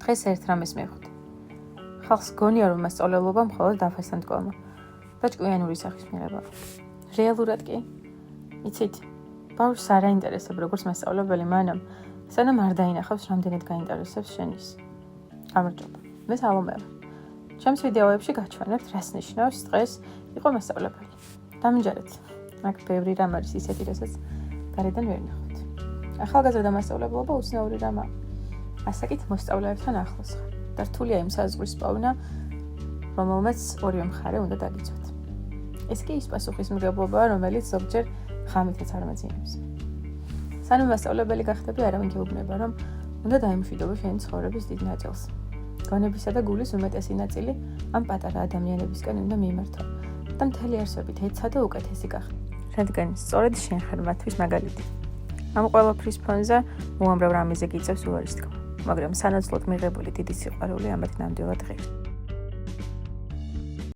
დღეს ერთ რამეს მივხვდი. ხალხს გონია, რომ მასწავლებლობა მხოლოდ დაფასთან დგომა და ჭკვიანური სახის მიღება. რეალურად კი, იცით, ბავშვს არ აინტერესებს როგორც მასწავლებელი მანამ, სანამ არ დაინახავს რამდენად გაინტერესებს შენის. გამარჯობა. მე სალომეა. ჩემს ვიდეოებში გაჩვენებთ, რას ნიშნავს დღეს იყო მასწავლებელი. დამინჯარეთ. მაგ ბევრი რამ არის ისეთი, რასაც გარედან ვერ ნახავთ. ახალგაზრდა მასწავლებლობა უცნაური რამაა. ასაკით მოსწავლეებთან ახლოს ხარ და რთულია იმ საზღვრის პოვნა, რომელმაც ორივე მხარე უნდა დაგიცვათ. ეს კი ის პასუხისმგებლობაა, რომელიც ზოგჯერ ღამითაც არ მაძინებს. სანამ მასწავლებელი გახდები, არავინ გეუბნება, რომ უნდა დაიმშვიდობო შენი ცხოვრების დიდ ნაწილს. გონებისა და გულის უმეტესი ნაწილი ამ პატარა ადამიანებისკენ უნდა მიმართო და მთელი არსებით ეცა და უკეთესი გახდე. რადგან სწორედ შენ ხარ მათთვის მაგალითი. ამ ყველაფრის ფონზე უამრავ რამეზე გიწევს უარის თქმა, მაგრამ სანაცვლოდ მიღებული დიდი სიყვარული ამათ ნამდვილად ღირს.